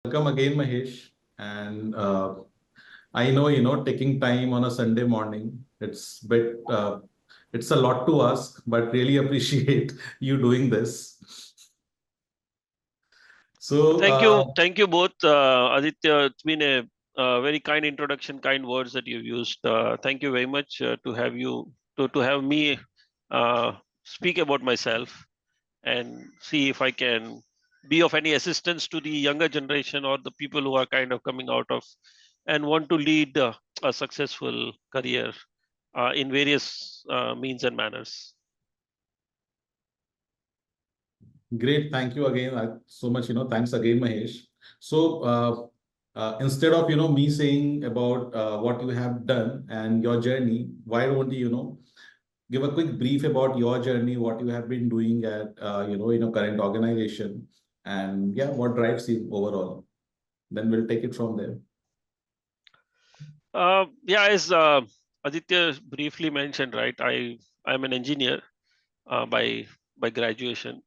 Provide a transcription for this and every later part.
Welcome again, Mahesh. And I know, taking time on a Sunday morning, it's a lot to ask, but really appreciate you doing this. So, Thank you both, Aditya. It's been a very kind introduction, kind words that you've used. Thank you very much to have you to have me uh, speak about myself and see if I can be of any assistance to the younger generation or the people who are kind of coming out of and want to lead a successful career in various means and manners. great. Thank you again so much. Thanks again, Mahesh. So, instead of, me saying about what you have done and your journey, why don't you, give a quick brief about your journey, what you have been doing at in your current organization, and yeah, what drives you overall. Then we'll take it from there. Yeah, as Aditya briefly mentioned, right? I'm an engineer by graduation,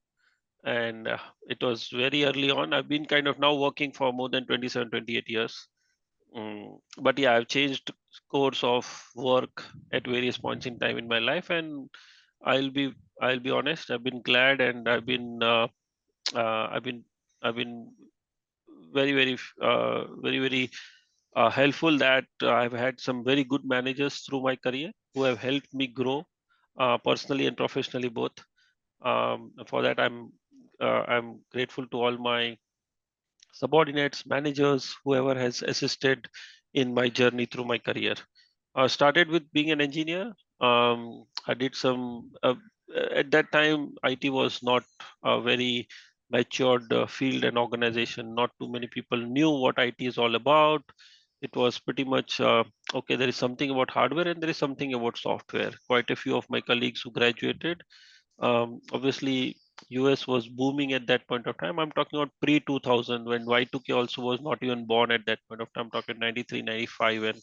and it was very early on. I've been kind of now working for more than 27, 28 years. But yeah, I've changed course of work at various points in time in my life, and I'll be I'll be honest. I've been glad, and uh, I've been I've been very helpful that I've had some very good managers through my career who have helped me grow personally and professionally both. For that, I'm grateful to all my subordinates, managers, whoever has assisted in my journey through my career. Started with being an engineer. I did some at that time. IT was not a very matured field and organization. Not too many people knew what IT is all about. It was pretty much okay. There is something about hardware and there is something about software. Quite a few of my colleagues who graduated, obviously US was booming at that point of time. I'm talking about pre 2000 when Y2K also was not even born at that point of time. I'm talking 93, 95 when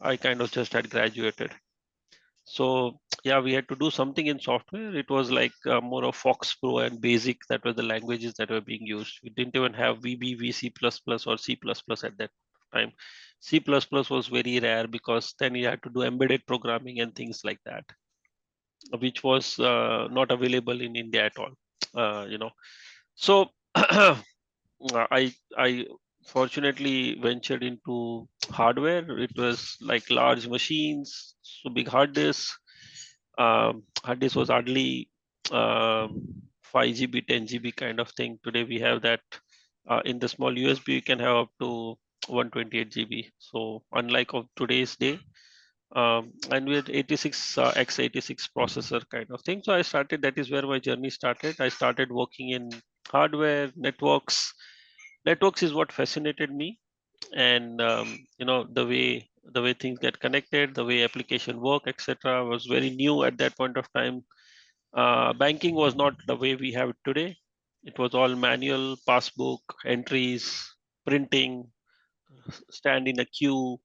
I kind of just had graduated. So yeah, we had to do something in software. It was like more of Fox Pro and Basic. That were the languages that were being used. We didn't even have VB, VC++ or C++ at that time. C++ was very rare because then you had to do embedded programming and things like that, which was not available in India at all. So I fortunately ventured into hardware. It was like large machines, so big hard disks. Hard disk was hardly 5 GB, 10 GB kind of thing. Today we have that in the small USB. You can have up to 128 GB. So unlike of today's day, and with 86 x86 processor kind of thing. So I started. That is where my journey started. I started working in hardware networks. Networks is what fascinated me, and the way things get connected, the way application work, etc., was very new at that point of time. Banking was not the way we have it today. It was all manual, passbook entries, printing, stand in a queue,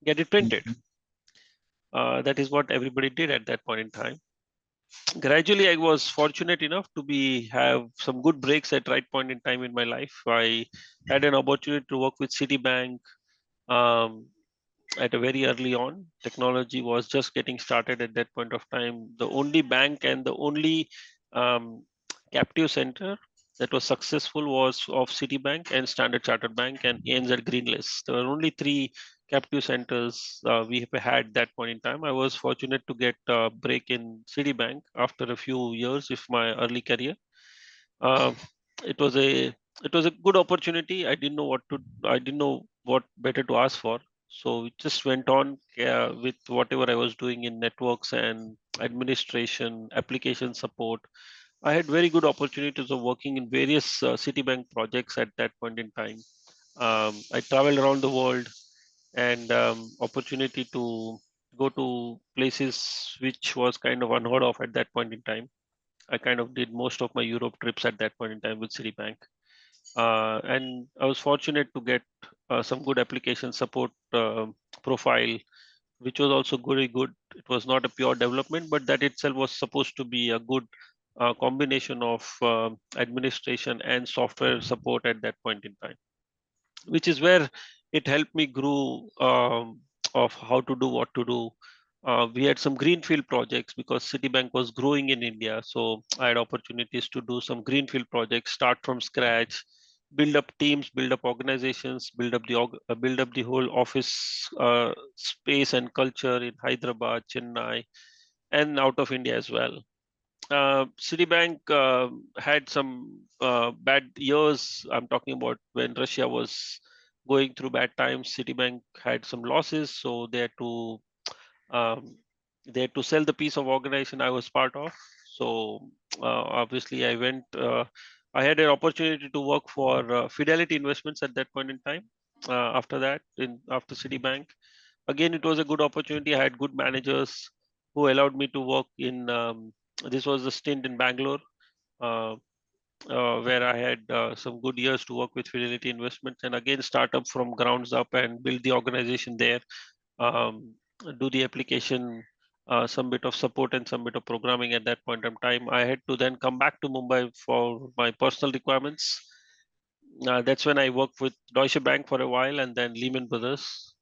get it printed. That is what everybody did at that point in time. Gradually, I was fortunate enough to be have some good breaks at right point in time in my life. I had an opportunity to work with Citibank um, at a very early on. Technology was just getting started at that point of time. The only bank and the only um, captive center that was successful was of Citibank and Standard Chartered Bank and ANZ Greenlist. There were only three captive centers we had that point in time. I was fortunate to get a break in Citibank after a few years of my early career. Uh, it was a it was a good opportunity. I didn't know what better to ask for. So it just went on with whatever I was doing in networks and administration, application support. I had very good opportunities of working in various Citibank projects at that point in time. I traveled around the world and opportunity to go to places which was kind of unheard of at that point in time. I kind of did most of my Europe trips at that point in time with Citibank. And I was fortunate to get some good application support profile, which was also very good. It was not a pure development, but that itself was supposed to be a good combination of administration and software support at that point in time. which is where it helped me grow of how to do what to do. We had some greenfield projects because Citibank was growing in India, so I had opportunities to do some greenfield projects, start from scratch, build up teams, build up organizations, build up the whole office space and culture in Hyderabad, Chennai, and out of India as well. Citibank had some bad years. I'm talking about when Russia was going through bad times. Citibank had some losses, so um, they had to sell the piece of organization I was part of. So obviously, I went. I had an opportunity to work for Fidelity Investments at that point in time. After that, after Citibank, again it was a good opportunity. I had good managers who allowed me to work in. This was a stint in Bangalore, uh, where I had some good years to work with Fidelity Investments, and again start up from grounds up and build the organization there, um, do the application, some bit of support and some bit of programming at that point in time. I had to then come back to Mumbai for my personal requirements. That's when I worked with Deutsche Bank for a while and then Lehman Brothers.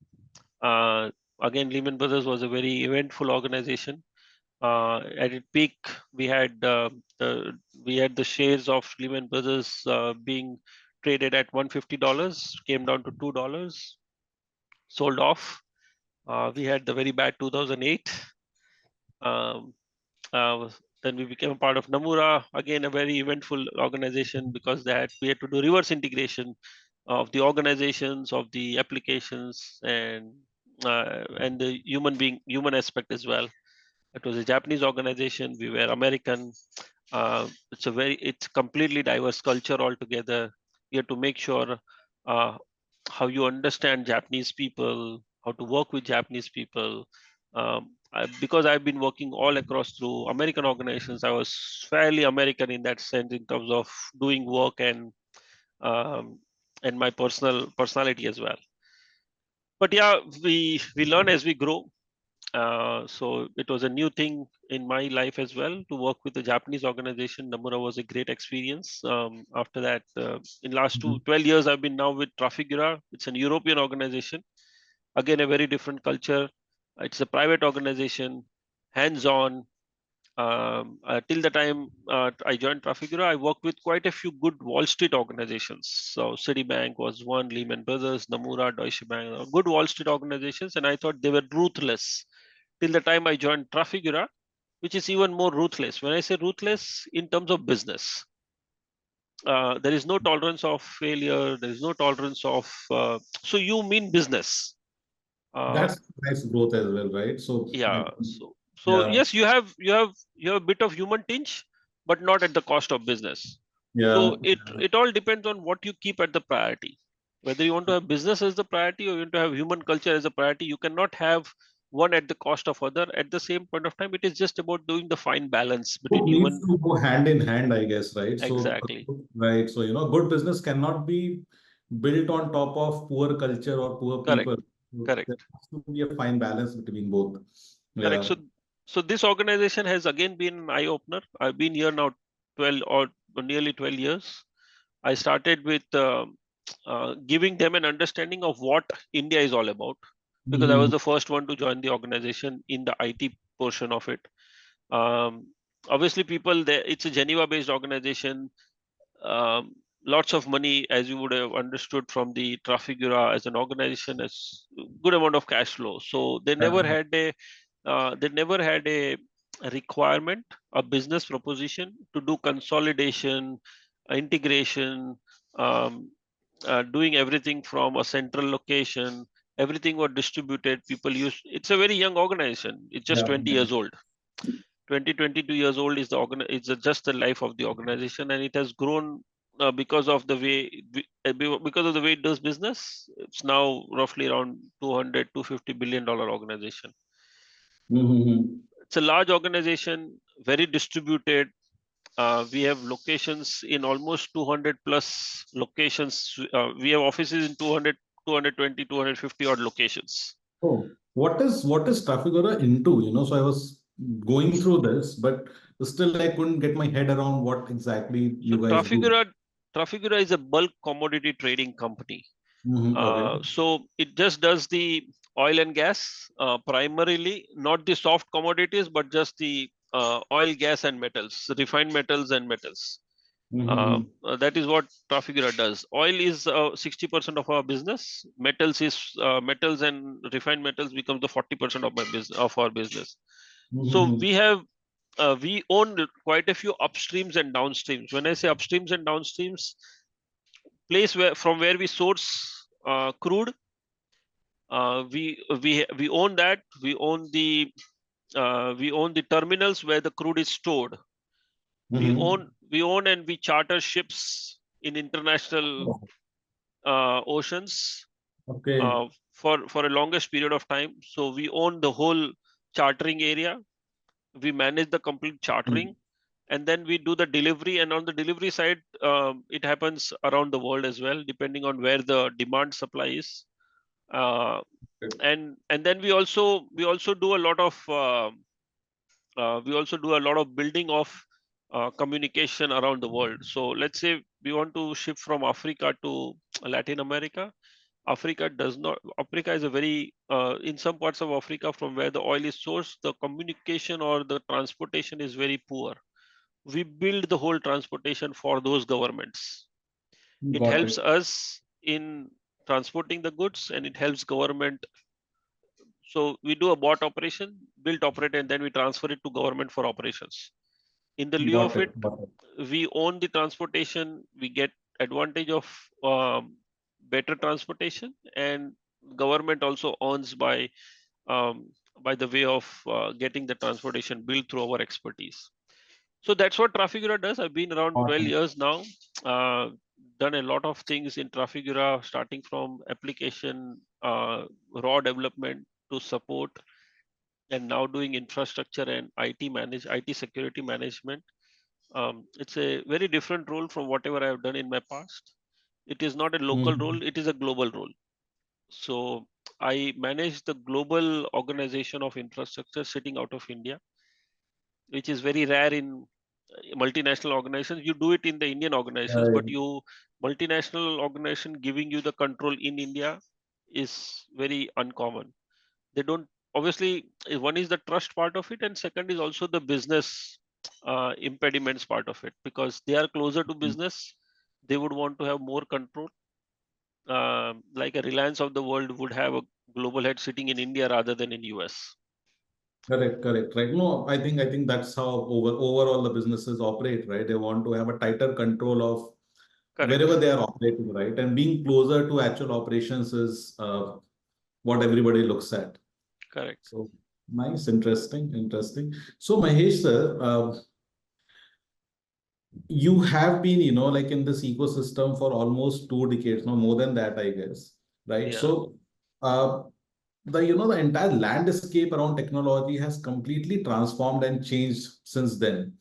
Uh, Again, Lehman Brothers was a very eventful organization. At its peak, we had the shares of Lehman Brothers being traded at $150, came down to $2, sold off. We had the very bad 2008. Um, uh, then we became a part of Namura, again a very eventful organization because we had to do reverse integration of the organizations, of the applications, and the human aspect as well. It was a Japanese organization. We were American. It's completely diverse culture altogether. You have to make sure uh, how you understand Japanese people, how to work with Japanese people. Because I've been working all across through American organizations, I was fairly American in that sense in terms of doing work um, and my personality as well. But yeah, we learn as we grow. So it was a new thing in my life as well to work with a Japanese organization. Nomura was a great experience. After that, in last Mhm. 12 years, I've been now with Trafigura. It's an European organization. Again, a very different culture. It's a private organization, hands-on. Till the time I joined Trafigura, I worked with quite a few good Wall Street organizations. So Citibank was one, Lehman Brothers, Nomura, Deutsche Bank, good Wall Street organizations, and I thought they were ruthless till the time I joined Trafigura, which is even more ruthless. When I say ruthless, in terms of business, there is no tolerance of failure. There is no tolerance of. So you mean business? Uh, That's nice growth as well, right? So I yeah. think, So yeah, yes, you have a bit of human tinge, but not at the cost of business. yeah. So it all depends on what you keep at the priority. Whether you want to have business as the priority or you want to have human culture as a priority, you cannot have one at the cost of other at the same point of time. It is just about doing the fine balance Both between needs human. to go hand in hand, I guess, right? So, Exactly. right. So, good business cannot be built on top of poor culture or poor people. Correct. So there Correct. has to be a fine balance between both. Correct. Yeah. So this organization has again been an eye opener. I've been here now 12 or nearly 12 years. I started with giving them an understanding of what India is all about because I was Mhm. the first one to join the organization in the IT portion of it. Um, Obviously, people there, it's a Geneva based organization. um, Lots of money, as you would have understood from the Trafigura as an organization, has good amount of cash flow. So they never had a requirement, a business proposition to do consolidation, integration, um, doing everything from a central location. Everything was distributed. People use. It's a very young organization. It's just Yeah. 20 years old. 22 years old is it's just the life of the organization, and it has grown because of the way because of the way it does business. It's now roughly around 200 to $250 billion organization. Mhm. It's a large organization, very distributed. We have locations in almost 200 plus locations. We have offices in 200, 220, 250 odd locations. Oh, what is Trafigura into? So I was going through this, but still I couldn't get my head around what exactly So you guys do. Trafigura is a bulk commodity trading company. Okay. So it just does the oil and gas primarily, not the soft commodities, but just the oil, gas, and metals, refined metals and metals. That is what Trafigura does. Oil is 60% of our business. Metals and refined metals becomes the 40% of my business of our business. So we own quite a few upstreams and downstreams. When I say upstreams and downstreams, place where from where we source crude, we own that. We own the terminals where the crude is stored. We own and we charter ships in international oceans Okay. for a longest period of time. So we own the whole chartering area. We manage the complete chartering, and then we do the delivery. And on the delivery side, it happens around the world as well, depending on where the demand supply is. Uh, and then we also do a lot of building of communication around the world. So let's say we want to ship from Africa to Latin America. Africa is a very in some parts of Africa from where the oil is sourced, the communication or the transportation is very poor. We build the whole transportation for those governments. It Got helps it. us in transporting the goods, and it helps government. So we do a bot operation, build, operate, and then we transfer it to government for operations. In the lieu Got of it. it, Got it. we own the transportation. We get advantage of better transportation, and government also earns um, by the way of getting the transportation built through our expertise. So that's what Trafigura does. I've been around 12 Awesome. years now. Uh, Done a lot of things in Trafigura, starting from application raw development to support, and now doing infrastructure and IT security management. It's a very different role from whatever I have done in my past. It is not a local Mhm. role; it is a global role. So I manage the global organization of infrastructure sitting out of India, which is very rare in multinational organizations. You do it in the Indian organizations, but Right. you multinational organization giving you the control in India is very uncommon. They don't, obviously, one is the trust part of it, and second is also the business impediments part of it, because they are closer to business. They would want to have more control. Like a Reliance of the world would have a global head sitting in India rather than in US. Correct, correct, right. No, I think that's how overall the businesses operate, right? They want to have a tighter control of wherever Correct. they are operating, right? And being closer to actual operations is what everybody looks at. Correct. So nice, interesting, interesting. So Mahesh sir, you have been, like in this ecosystem for almost 2 decades, no more than that, I guess, right? Yeah. So uh, the entire landscape around technology has completely transformed and changed since then.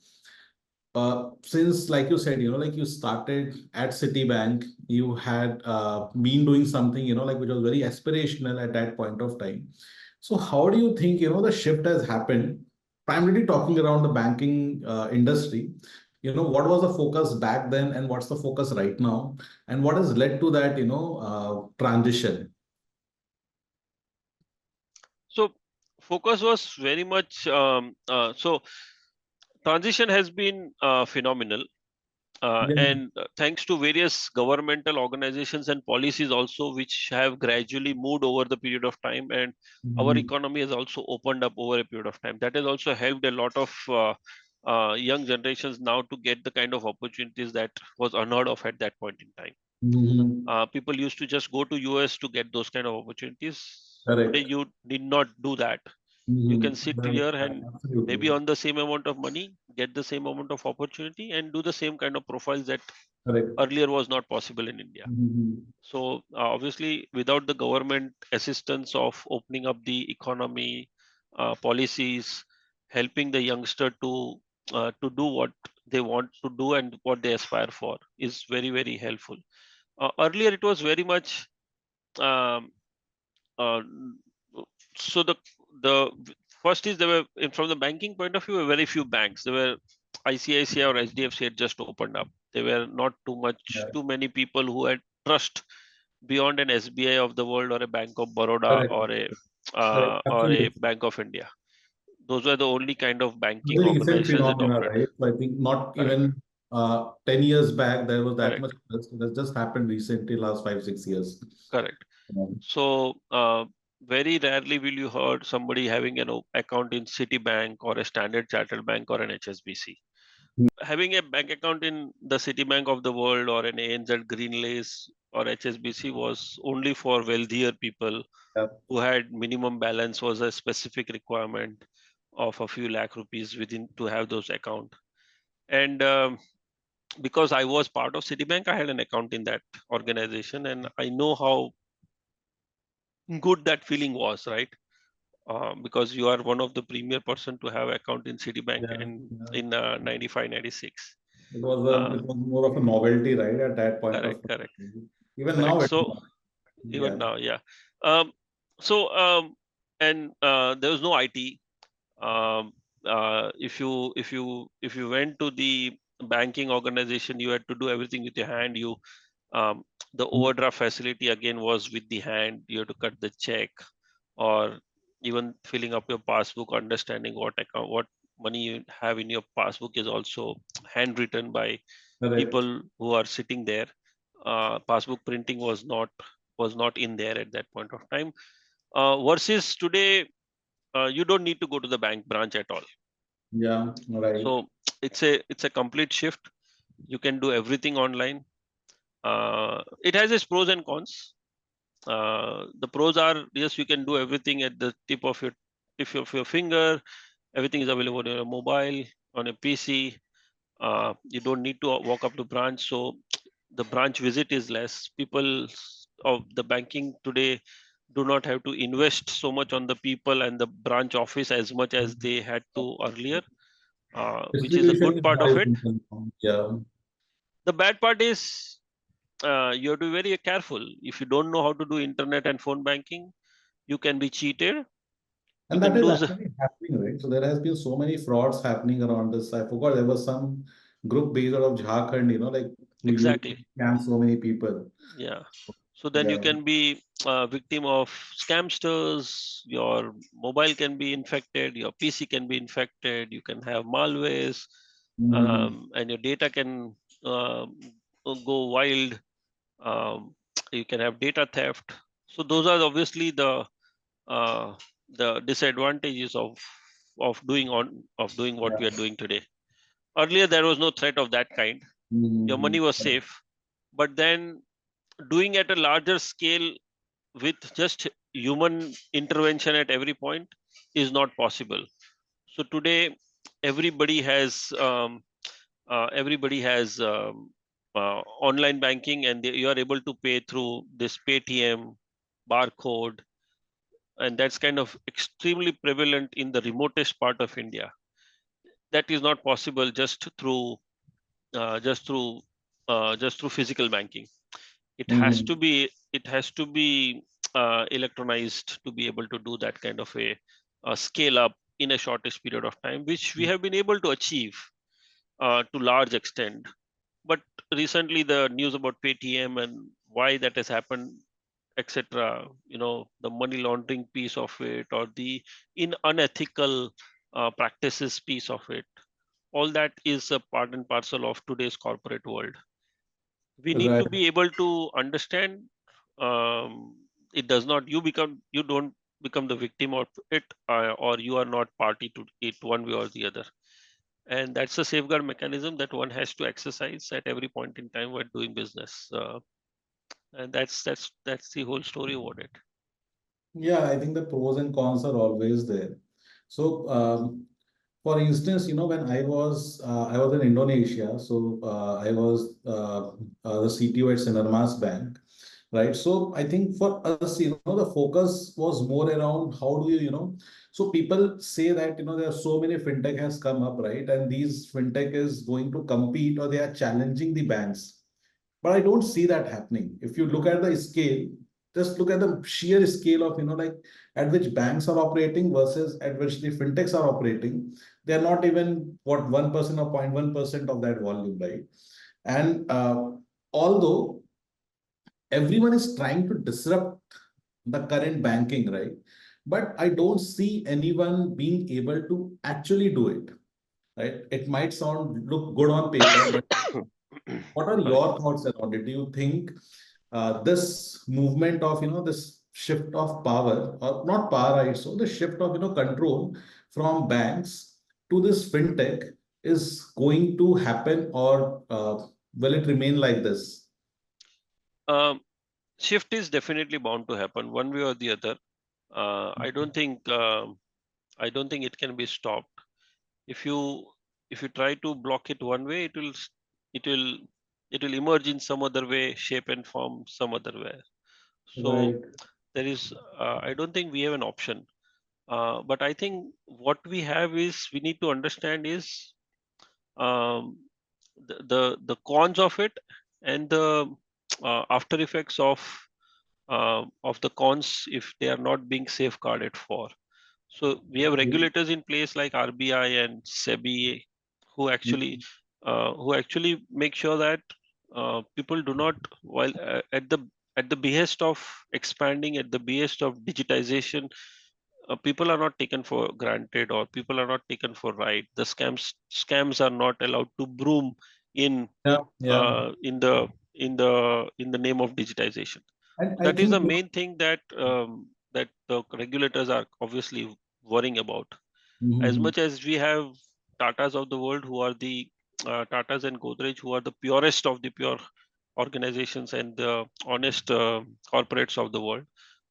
Since, like you said, like you started at Citibank, you had been doing something, like which was very aspirational at that point of time. So how do you think, the shift has happened, primarily talking around the banking industry? What was the focus back then and what's the focus right now? And what has led to that, transition? So focus was very much so transition has been phenomenal. Yeah. And thanks to various governmental organizations and policies also, which have gradually moved over the period of time, and our Mhm. economy has also opened up over a period of time. That has also helped a lot of young generations now to get the kind of opportunities that was unheard of at that point in time. Mhm. People used to just go to US to get those kind of opportunities. Today Correct. you need not do that. You can sit Right. here Right. and maybe Absolutely. on the same amount of money get the same amount of opportunity and do the same kind of profiles that Correct. earlier was not possible in India. Mhm. So obviously, without the government assistance of opening up the economy, policies, helping the youngster to do what they want to do and what they aspire for is very very helpful. Earlier, it was very much um, uh, so the first is there were from the banking point of view, very few banks. There were ICICI or HDFC had just opened up. There were not too Yeah. much too many people who had trust beyond an SBI of the world or a Bank of Baroda Correct. Correct. or a Absolutely. Bank of India. Those were the only kind of banking Very recent organizations that phenomena, operate. right? So I think not Correct, even 10 years back, there was that correct, much. That just happened recently, last 5, 6 years. correct. Um, So very rarely will you heard somebody having an account in Citibank or a Standard Chartered Bank or an HSBC. Having a bank account in the Citibank of the world or an ANZ Greenlace or HSBC was only for wealthier people yeah, who had minimum balance, was a specific requirement of a few lakh rupees within to have those account. And because I was part of Citibank, I had an account in that organization, and I know how good that feeling was, right? Because you are one of the premier person to have account in Citibank yeah, and yeah. in 95, 96. It was more of a novelty, right? At that point of Correct, correct, time. Even now, correct. it's So not. even Yeah. now, yeah. Um, so and there was no IT. Um, if you went to the banking organization, you had to do everything with your hand. Um, the overdraft facility again was with the hand. You had to cut the check, or even filling up your passbook, understanding what account, what money you have in your passbook is also handwritten by Correct. people who are sitting there. Passbook printing was not in there at that point of time. Versus today, you don't need to go to the bank branch at all. Yeah, right. So it's a complete shift. You can do everything online. It has its pros and cons. The pros are, yes, you can do everything at the tip of your finger. Everything is available on your mobile, on a PC. You don't need to walk up to branch, so the branch visit is less. People of the banking today do not have to invest so much on the people and the branch office as much as they had to earlier, which is a Distribution good is part of very it. simple now. Yeah. The bad part is you have to be very careful. If you don't know how to do internet and phone banking, you can be cheated. You And can that is lose. actually happening, right? So there has been so many frauds happening around this. I forgot there was some group based out of Jharkhand, like who used to Exactly. scam so many people. Yeah. So then you Yeah. can be a victim of scamsters. Your mobile can be infected. Your PC can be infected. You can have malwares, Mhm. and your data can go wild. Um, you can have data theft. So those are obviously uh, the disadvantages of doing what we are Yeah. doing today. Earlier, there was no threat of that kind. Your money Mhm. was safe, but then doing at a larger scale with just human intervention at every point is not possible. So today, everybody has everybody has online banking, and you are able to pay through this Paytm barcode, and that's kind of extremely prevalent in the remotest part of India. That is not possible just through uh, just through just through physical banking. Mhm. It has to be electronized to be able to do that kind of a scale up in a shortest period of time, which we have been able to achieve to large extent. But recently, the news about Paytm and why that has happened, etc., the money laundering piece of it, or the unethical practices piece of it, all that is a part and parcel of today's corporate world. We need Right. to be able to understand. It does not, you don't become the victim of it, or you are not party to it one way or the other. And that's a safeguard mechanism that one has to exercise at every point in time when doing business. And that's the whole story about it. Yeah, I think the pros and cons are always there. So, for instance, when I was in Indonesia, so I was the CTO at Sinarmas Bank, right? So I think for us, the focus was more around how do so people say that, there are so many fintech has come up, right? And these fintech is going to compete or they are challenging the banks. But I don't see that happening. If you look at the scale, just look at the sheer scale of, like at which banks are operating versus at which the fintechs are operating. They're not even what 1% or 0.1% of that volume, right? And although everyone is trying to disrupt the current banking, right? But I don't see anyone being able to actually do it, right? It might sound look good on paper, but what are Sorry. your thoughts around it? Do you think this movement of, this shift of power, or not power, right? So the shift of, control from banks to this fintech is going to happen, or will it remain like this? Um, Shift is definitely bound to happen one way or the other. I don't think it can be stopped. If you try to block it one way, it will emerge in some other way, shape and form some other way. So Right. there is I don't think we have an option. But I think what we have is we need to understand is um, the cons of it and the after effects of the cons if they are not being safeguarded for. So we have regulators in place like RBI and SEBI who actually make sure that people do not, while at the behest of expanding, at the behest of digitization, people are not taken for granted or people are not taken for right. The scams are not allowed to broom in Yeah, yeah. in the in the name of digitization. And I That is the think, main thing that that the regulators are obviously worrying about. As Mhm. much as we have Tatas of the world who are the Tatas and Godrej who are the purest of the pure organizations and the honest corporates of the world,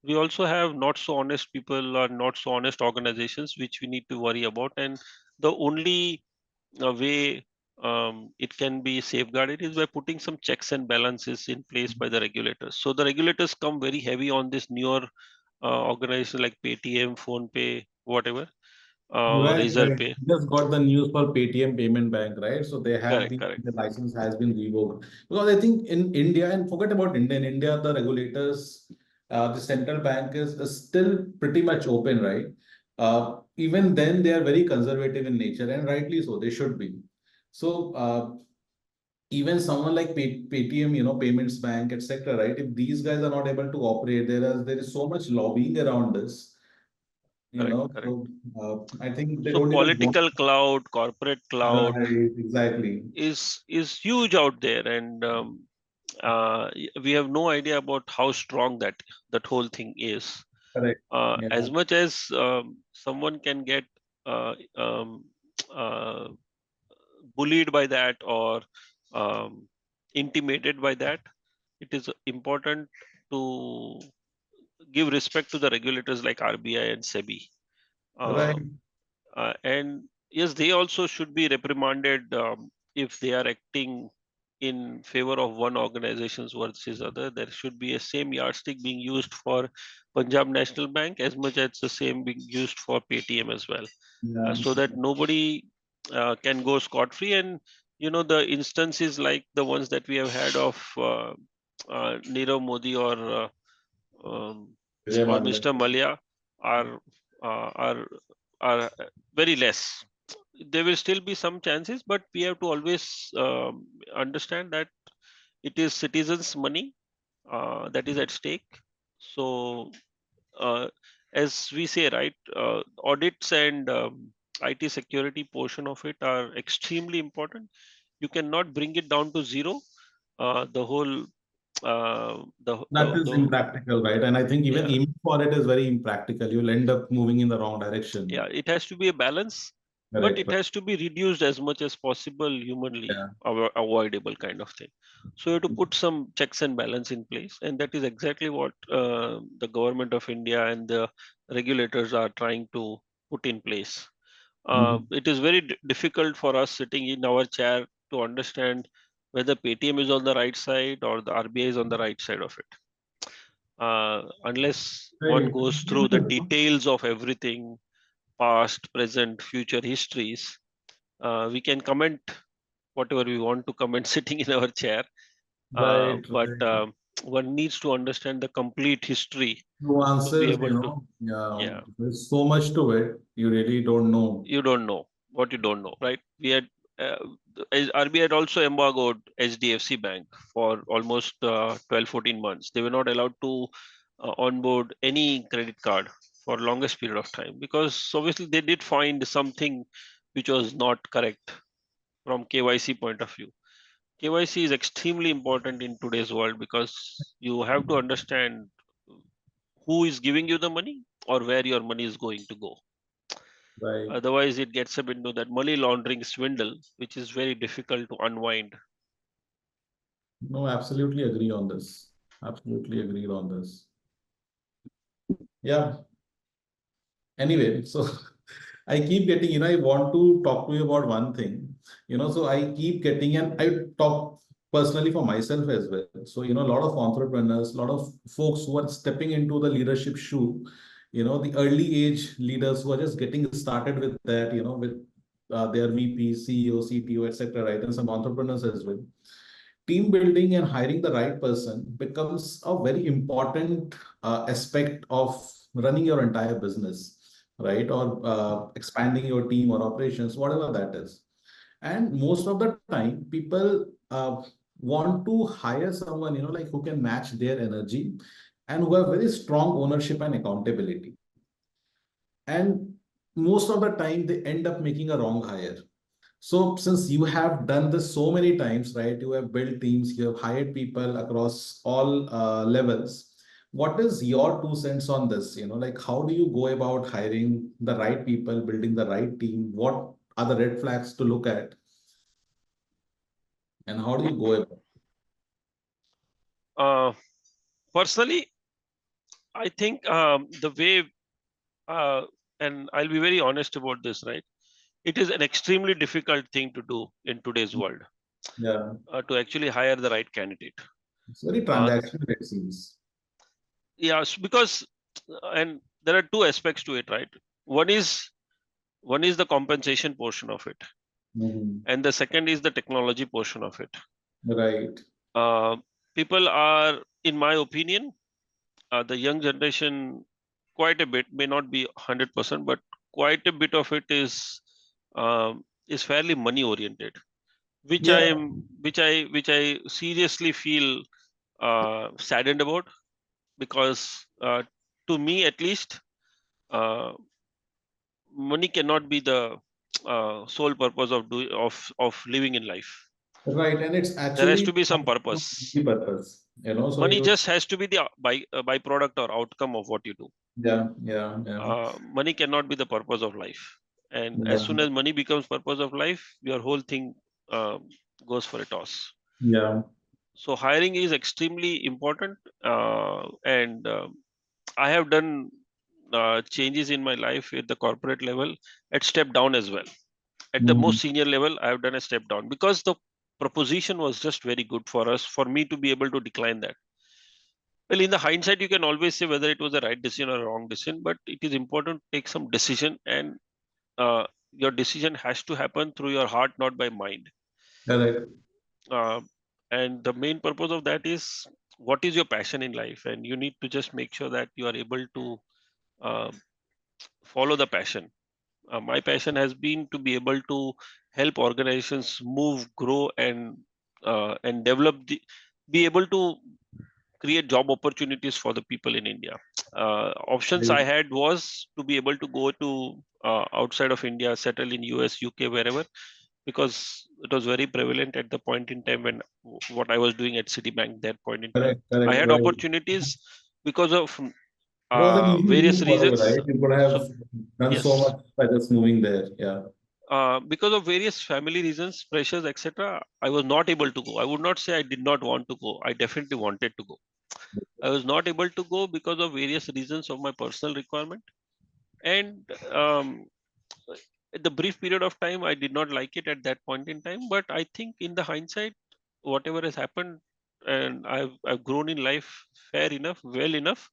we also have not so honest people or not so honest organizations which we need to worry about. And the only way it can be safeguarded is by putting some checks and balances in place by the regulators. So the regulators come very heavy on this newer organizations like Paytm, PhonePe, whatever, Right, right. Razorpay. Just got the news for Paytm Payment Bank, right? So they have Correct, been, correct, the license has been revoked. Because I think in India, and forget about India, in India, the regulators, the central bank is still pretty much open, right? Even then, they are very conservative in nature, and rightly so, they should be. So even someone like Paytm, Payments Bank, etc., right? If these guys are not able to operate, there is so much lobbying around this, correct, correct. so I think they So don't even want. political cloud, corporate cloud Right, exactly. is huge out there, and we have no idea about how strong that whole thing is. Correct. Yeah. As much as someone can get um, uh, bullied by that or um, intimidated by that, it is important to give respect to the regulators like RBI and SEBI. Uh, Right. and yes, they also should be reprimanded if they are acting in favor of one organization versus other. There should be a same yardstick being used for Punjab National Bank as much as the same being used for Paytm as well, Yeah. so that nobody can go scot free. And the instances like the ones that we have had of Nirav Modi um, Vijay or Mallya. Mr. Malia are uh, are are very less. There will still be some chances, but we have to always understand that it is citizens' money that is at stake. So, uh, as we say, right, audits and IT security portion of it are extremely important. You cannot bring it down to zero. The whole That is the impractical, right? And I think even yeah, aiming for it is very impractical. You'll end up moving in the wrong direction. yeah, it has to be a balance, but Correct. it has to be reduced as much as possible, humanly Yeah. avoidable kind of thing. So you have to put some checks and balance in place, and that is exactly what the government of India and the regulators are trying to put in place. Mhm. It is very difficult for us sitting in our chair to understand whether Paytm is on the right side or the RBI is on the right side of it. Unless one Right. goes through the details of everything, past, present, future histories, we can comment whatever we want to comment sitting in our chair. Right. But Right. one needs to understand the complete history to be Nuances, able to. yeah, Yeah, there's so much to it. You really don't know. you don't know what you don't know, right? We had RBI had also embargoed HDFC Bank for almost 12-14 months. They were not allowed to onboard any credit card for longest period of time, because obviously they did find something which was not correct from KYC point of view. KYC is extremely important in today's world, because you have to understand who is giving you the money or where your money is going to go. Right. Otherwise, it gets up into that money laundering swindle, which is very difficult to unwind. No, absolutely agree on this. Absolutely agreed on this. Yeah. Anyway, so I keep getting, I want to talk to you about one thing, so I keep getting, and I talk personally for myself as well. So, a lot of entrepreneurs, a lot of folks who are stepping into the leadership shoe, the early age leaders who are just getting started with that, with their VP, CEO, CTO, etc., right? And some entrepreneurs as well. Team building and hiring the right person becomes a very important aspect of running your entire business, right? Or expanding your team or operations, whatever that is. And most of the time, people want to hire someone, like who can match their energy and who have very strong ownership and accountability. And most of the time, they end up making a wrong hire. So, since you have done this so many times, right? You have built teams, you have hired people across all levels. What is your 2 cents on this? Like how do you go about hiring the right people, building the right team? What are the red flags to look at, and how do you go about? Uh, Personally, I think the way, uh, and I'll be very honest about this, right? It is an extremely difficult thing to do in today's world, Yeah, to actually hire the right candidate. it's very Uh, transactional, it seems. yes, because and there are two aspects to it, right? One is one is the compensation portion of it, Mhm. and the second is the technology portion of it. Right, Uh, People are, in my opinion, the young generation, quite a bit, may not be 100%, but quite a bit of it is fairly money oriented, which I yeah, am, which I seriously feel saddened about, because to me at least, uh, money cannot be the sole purpose of living in life. right. And it's There has actually to be some the purpose. purpose, so Money just has to be the byproduct or outcome of what you do. yeah, yeah, yeah, Money cannot be the purpose of life, and as yeah, soon as money becomes purpose of life, your whole thing goes for a toss. yeah. So hiring is extremely important, and I have done changes in my life at the corporate level, at step down as well. At the Mhm. most senior level, I have done a step down, because the proposition was just very good for us, for me to be able to decline that. Well, in the hindsight, you can always say whether it was the right decision or a wrong decision, but it is important to take some decision, and uh, your decision has to happen through your heart, not by mind. Correct. Uh, and the main purpose of that is, what is your passion in life, and you need to just make sure that you are able to uh, follow the passion. My passion has been to be able to help organizations move, grow, and develop be able to create job opportunities for the people in India. Options I Right. had was to be able to go to outside of India, settle in US, UK, wherever, because it was very prevalent at the point in time when what I was doing at Citibank that point in time. Correct, I correct, had right. opportunities because of It was an easy various move for you, reasons. right? You could So have done so yes, much by just moving there. Yeah. because of various family reasons, pressures, etc., I was not able to go. I would not say I did not want to go. I definitely wanted to go. I was not able to go because of various reasons of my personal requirement. And the brief period of time, I did not like it at that point in time. But I think in the hindsight, whatever has happened, and I've grown in life fair enough, well enough,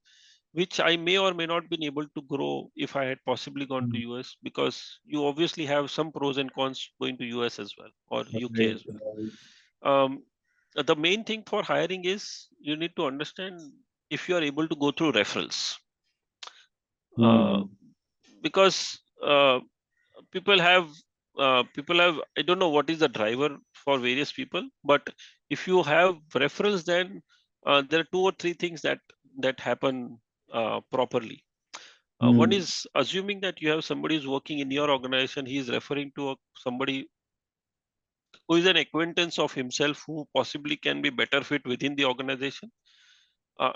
which I may or may not been able to grow if I had possibly gone to Mm. US, because you obviously have some pros and cons going to US as well, or UK Right, as well. right. The main thing for hiring is you need to understand if you are able to go through referrals, uh, Hmm. because people have. people have, I don't know what is the driver for various people, but if you have referrals, then there are two or three things that happen properly. One Hmm. is assuming that you have somebody who's working in your organization, he is referring to somebody who is an acquaintance of himself, who possibly can be better fit within the organization. uh,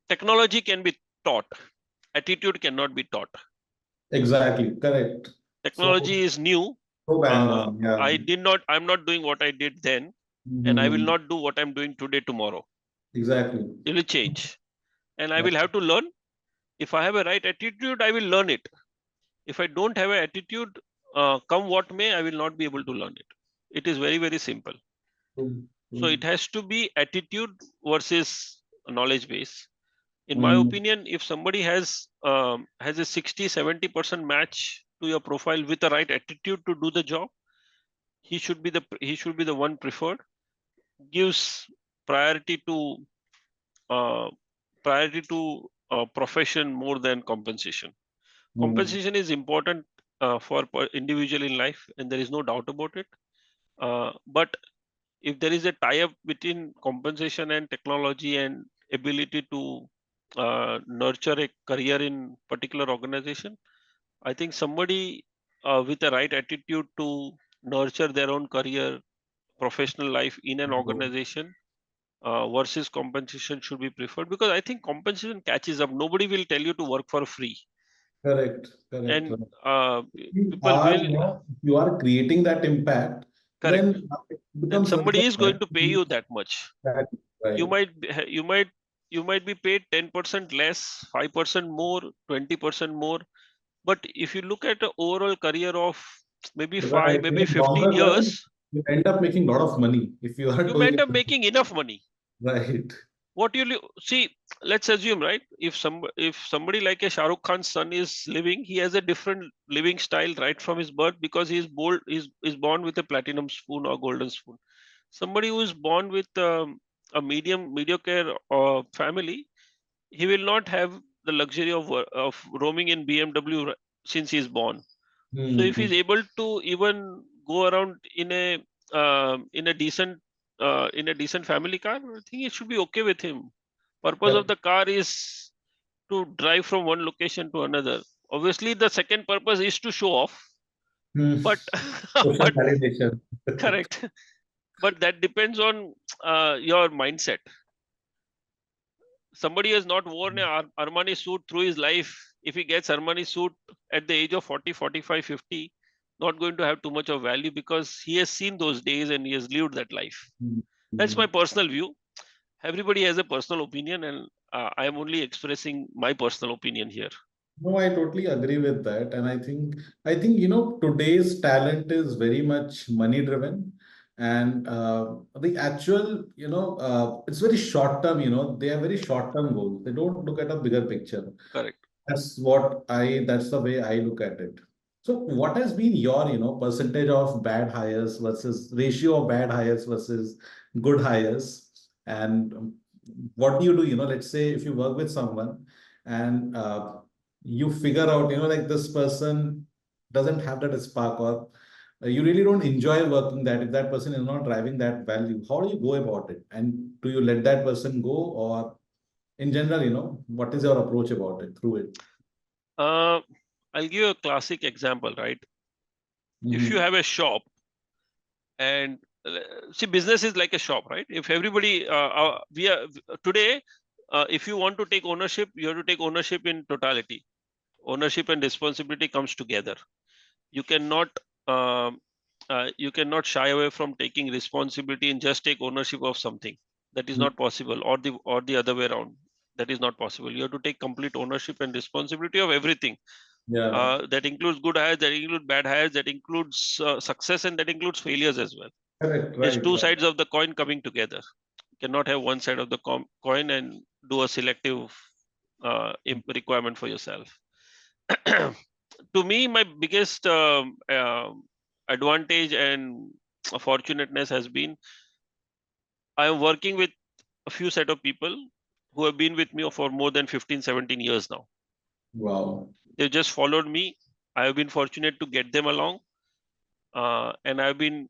Technology can be taught, attitude cannot be taught. Exactly. Correct. So, Technology is new. so bang on. Yeah. I'm not doing what I did then, and I will Hmm. not do what I'm doing today tomorrow. Exactly. It will change, and I Yeah. will have to learn. If I have a right attitude, I will learn it. If I don't have an attitude, come what may, I will not be able to learn it. It is very, very simple. True, So true. it has to be attitude versus knowledge base. In my Hmm. opinion, if somebody has a 60-70% match to your profile with the right attitude to do the job, he should be the one preferred. Gives priority to uh, profession more than compensation. Hmm. Compensation is important for individual in life, and there is no doubt about it. But if there is a tie-up between compensation and technology and ability to nurture a career in particular organization, I think somebody with the right attitude to nurture their own career, professional life in an organization versus compensation should be preferred, because I think compensation catches up. Nobody will tell you to work for free, Correct. Correct. and Right. You people are, will, if you are creating that impact, correct, then it and becomes somebody unfair, is right? going to pay you that much. That, You right. might you might be paid 10% less, 5% more, 20% more, but if you look at the overall career of maybe Right. five, In maybe the 15 longer run, years, you end up making a lot of money if you are you may doing end it up making enough money. right. What you see, let's assume, right, if somebody like a Shah Rukh Khan's son is living, he has a different living style right from his birth, because he is is born with a platinum spoon or golden spoon. Somebody who is born with a mediocre family, he will not have the luxury of roaming in BMW since he is born. So if he's Hmm. able to even go around in a decent family car, I think it should be okay with him. Purpose of Correct. the car is to drive from one location to another. Obviously, the second purpose is to show off, Hmm. but Social but validation. correct. But that depends on your mindset. Somebody has not worn a Armani suit through his life. If he gets Armani suit at the age of 40, 45, 50, not going to have too much of value, because he has seen those days and he has lived that life. That's my Hmm. personal view. Everybody has a personal opinion, and I am only expressing my personal opinion here. No, I totally agree with that. And I think, today's talent is very much money driven. And the actual, it's very short term, they are very short term goals. They don't look at a bigger picture. Correct. That's the way I look at it. So what has been your, percentage of bad hires versus ratio of bad hires versus good hires? And what do you do, let's say if you work with someone and you figure out, like this person doesn't have that spark, or you really don't enjoy working that, if that person is not driving that value, how do you go about it? And do you let that person go, or in general, what is your approach about it through it? Uh, I'll give you a classic example, right? If you Mhm. have a shop, and see, business is like a shop, right? If everybody we are today, if you want to take ownership, you have to take ownership in totality. Ownership and responsibility comes together. You cannot you cannot shy away from taking responsibility and just take ownership of something. That is not possible, or the other way around. That is not possible. You have to take complete ownership and responsibility of everything. Yeah, That includes good hires, that includes bad hires, that includes success, and that includes failures as well. correct, There's right, two right. sides of the coin coming together. You cannot have one side of the coin and do a selective requirement for yourself. To me, my biggest advantage and fortunateness has been, I am working with a few set of people who have been with me for more than 15, 17 years now. Wow. They just followed me. I have been fortunate to get them along. and I've been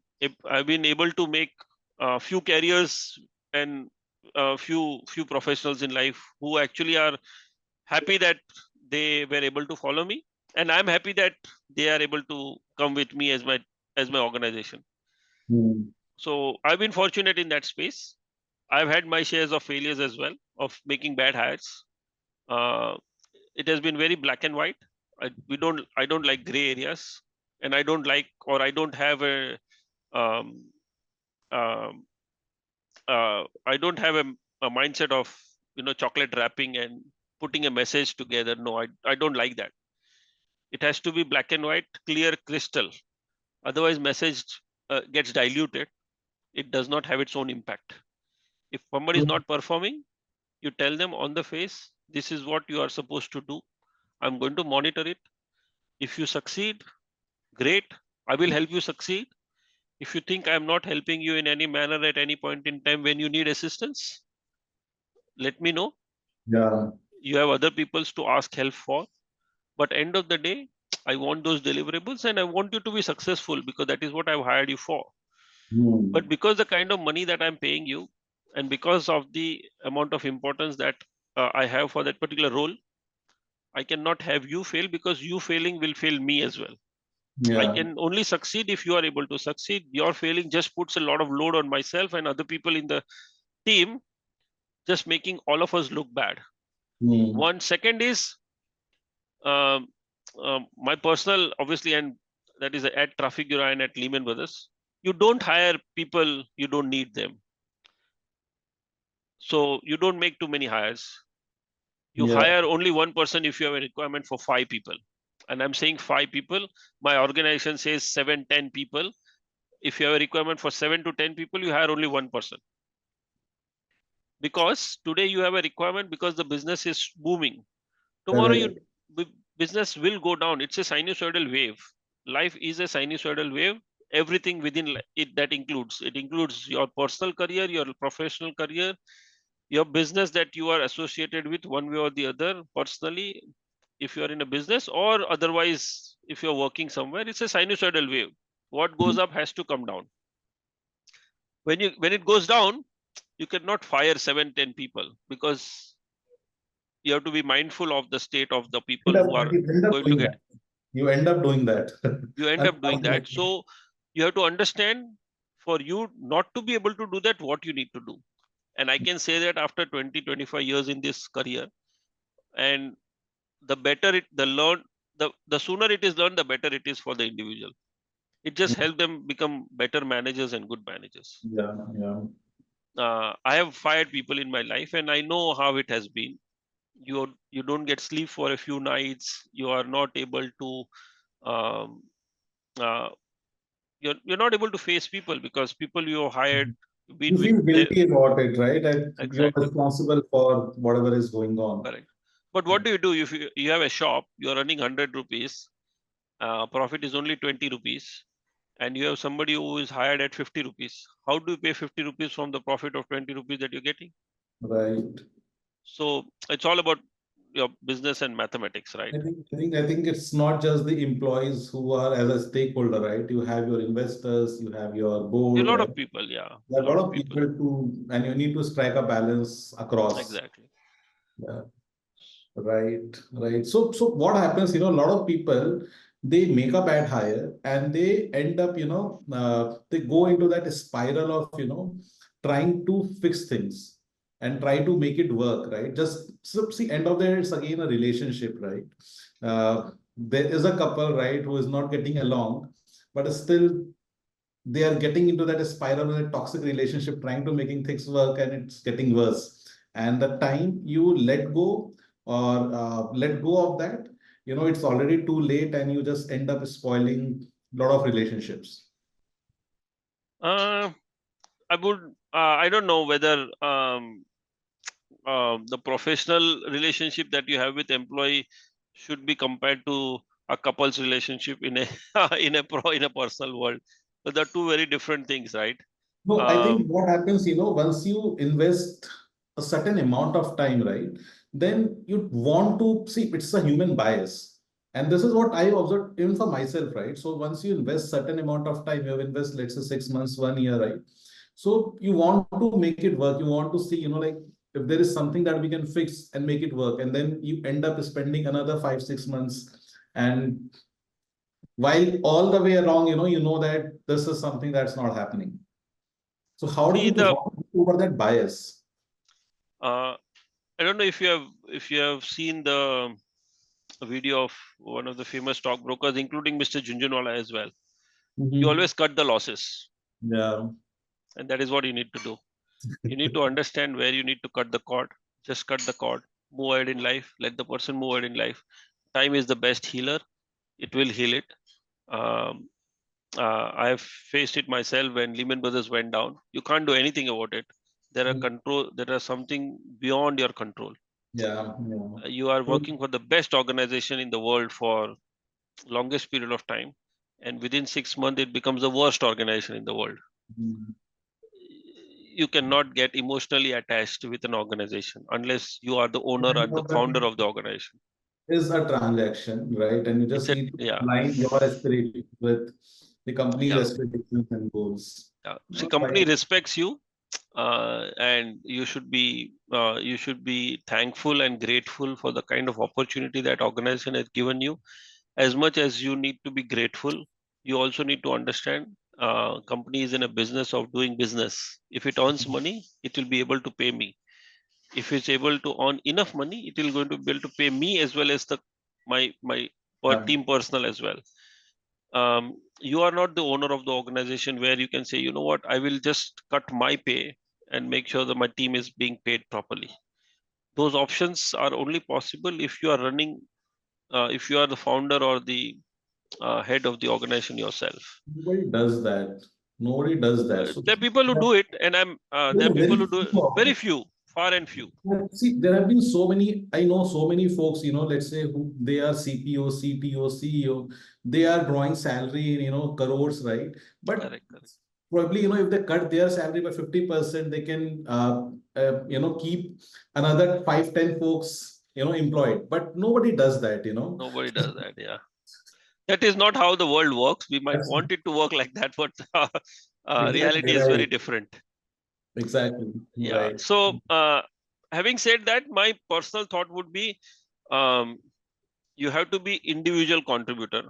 able to make a few careers and a few professionals in life who actually are happy that they were able to follow me, and I'm happy that they are able to come with me as my organization. Hmm. So I've been fortunate in that space. I've had my shares of failures as well, of making bad hires. Uh, it has been very black and white. I don't like gray areas, and I don't have um, um, I don't have a mindset of chocolate wrapping and putting a message together. No, I don't like that. It has to be black and white, clear, crystal. Otherwise, message gets diluted. It does not have its own impact. If somebody is not performing, you tell them on the face, this is what you are supposed to do. I'm going to monitor it. If you succeed, great. I will help you succeed. If you think I'm not helping you in any manner at any point in time when you need assistance, let me know. Yeah. You have other peoples to ask help for. But end of the day, I want those deliverables and I want you to be successful because that is what I've hired you for. But Hmm. because the kind of money that I'm paying you and because of the amount of importance that I have for that particular role, I cannot have you fail because you failing will fail me as well. I Yeah. can only succeed if you are able to succeed. Your failing just puts a lot of load on myself and other people in the team, just making all of us look bad. Hmm. One second is um, my personal, obviously, and that is at Trafigura and at Lehman Brothers. You don't hire people, you don't need them. So you don't make too many hires. You Yeah. hire only one person if you have a requirement for 5 people. And I'm saying 5 people. My organization says 7, 10 people. If you have a requirement for 7 to 10 people, you hire only one person. Because today you have a requirement because the business is booming. Tomorrow Correct. you business will go down. It's a sinusoidal wave. Life is a sinusoidal wave. Everything within it that includes your personal career, your professional career, your business that you are associated with one way or the other personally, if you are in a business or otherwise if you're working somewhere, it's a sinusoidal wave. What goes up has to come down. When it goes down, you cannot fire 7, 10 people because you have to be mindful of the state of the people who are You end up going to doing get. that. You end up doing that. You end up doing that. Unfortunately. So you have to understand, for you not to be able to do that, what you need to do. And I can say that after 20, 25 years in this career, and the better it the learn the sooner it is learned, the better it is for the individual. It just helps them become better managers and good managers. Yeah. Yeah. I have fired people in my life and I know how it has been. You don't get sleep for a few nights. You are not able to um, uh, you're not able to face people because people you hired You been with feel the guilty about it, right? And you're exactly responsible for whatever is going on. correct. But what do you do if you have a shop, you're running 100 rupees, profit is only 20 rupees, and you have somebody who is hired at 50 rupees? How do you pay 50 rupees from the profit of 20 rupees that you're getting? Right. So it's all about your business and mathematics, right? I think it's not just the employees who are as a stakeholder, right? You have your investors, you have your A board, lot right? of people, yeah, There a are a lot lot of of people, people to, and you need to strike a balance across. exactly. Yeah. Right, right. So what happens, a lot of people, they make a bad hire and they end up, they go into that spiral of, trying to fix things and try to make it work, right? Just so see, end of the day, it's again a relationship, right? There is a couple, right, who is not getting along, but still they are getting into that spiral of a toxic relationship, trying to making things work, and it's getting worse. And the time you let go or let go of that, it's already too late, and you just end up spoiling a lot of relationships. Uh, I don't know whether the professional relationship that you have with employee should be compared to a couple's relationship in a in a personal world. But they're two very different things, right? No, I think Um, what happens, once you invest a certain amount of time, right, then you want to see it's a human bias. And this is what I observed even for myself, right? So once you invest certain amount of time, you have invest, let's say 6 months, 1 year, right? So you want to make it work. You want to see, like if there is something that we can fix and make it work, and then you end up spending another 5, 6 months, and while all the way along, you know that this is something that's not happening. So See the how do you over that bias? uh, I don't know if you have seen the video of one of the famous stockbrokers, including Mr. Junjunwala as well. You Mhm. always cut the losses, Yeah. and that is what you need to do. You need to understand where you need to cut the cord. Just cut the cord. Move ahead in life. Let the person move ahead in life. Time is the best healer. It will heal it. Um, I have faced it myself when Lehman Brothers went down. You can't do anything about it. There are control. There are something beyond your control. Yeah. Yeah. You are So, working for the best organization in the world for longest period of time, and within 6 months it becomes the worst organization in the world. mm, You cannot get emotionally attached with an organization unless you are the owner end and the of the founder day of the organization. is a transaction, right? And you It's just a need to yeah align your aspirations with the company's yeah aspirations and goals. yeah. See, Not company like, respects you, and you should be thankful and grateful for the kind of opportunity that organization has given you. As much as you need to be grateful, you also need to understand company is in a business of doing business. If it earns money, it will be able to pay me. If it's able to earn enough money, it will going to be able to pay me as well as the my yeah, team personnel as well. You are not the owner of the organization where you can say, you know what, I will just cut my pay and make sure that my team is being paid properly. Those options are only possible if you are running, if you are the founder or the head of the organization yourself. nobody does that. Nobody does that. So There are people who do it, and there are there's people very who do it, few of very them. few, far and few. See, there have been so many, I know so many folks, let's say who they are CPO, CTO, CEO, they are drawing salary in, crores, right? But Correct, correct. probably, if they cut their salary by 50%, they can, keep another 5, 10 folks, employed. But nobody does that. Nobody does that. Yeah, that is not how the world works. We might That's want it to work like that, but reality exactly is very right. different. Exactly. Yeah. Right. So, having said that, my personal thought would be, um, you have to be individual contributor.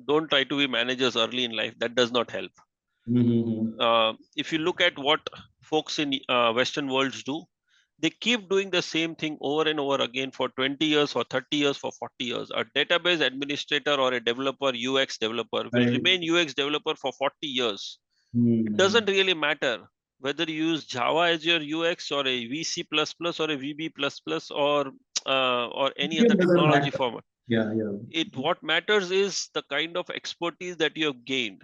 Don't try to be managers early in life. That does not help. Mm-hmm. If you look at what folks in Western worlds do, they keep doing the same thing over and over again for 20 years, for 30 years, for 40 years. A database administrator or a developer, UX developer, will Right. remain UX developer for 40 years. It Mm-hmm. doesn't really matter whether you use Java as your UX or a VC++ or a VB++ or any other It doesn't technology matter. format. Yeah, yeah, It what matters is the kind of expertise that you have gained.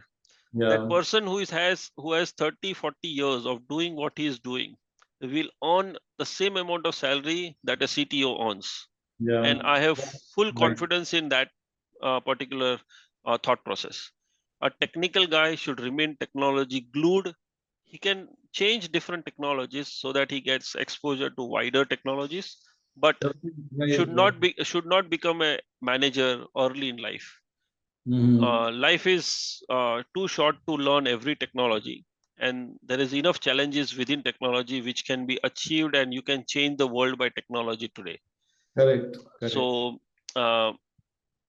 That yeah, person who has 30 40 years of doing what he is doing will earn the same amount of salary that a CTO earns, yeah. and I have full Right. confidence in that particular thought process. A technical guy should remain technology glued. He can change different technologies so that he gets exposure to wider technologies, but Right, right. should not become a manager early in life. Mm-hmm. Life is too short to learn every technology, and there is enough challenges within technology which can be achieved, and you can change the world by technology today. Correct, correct. So uh,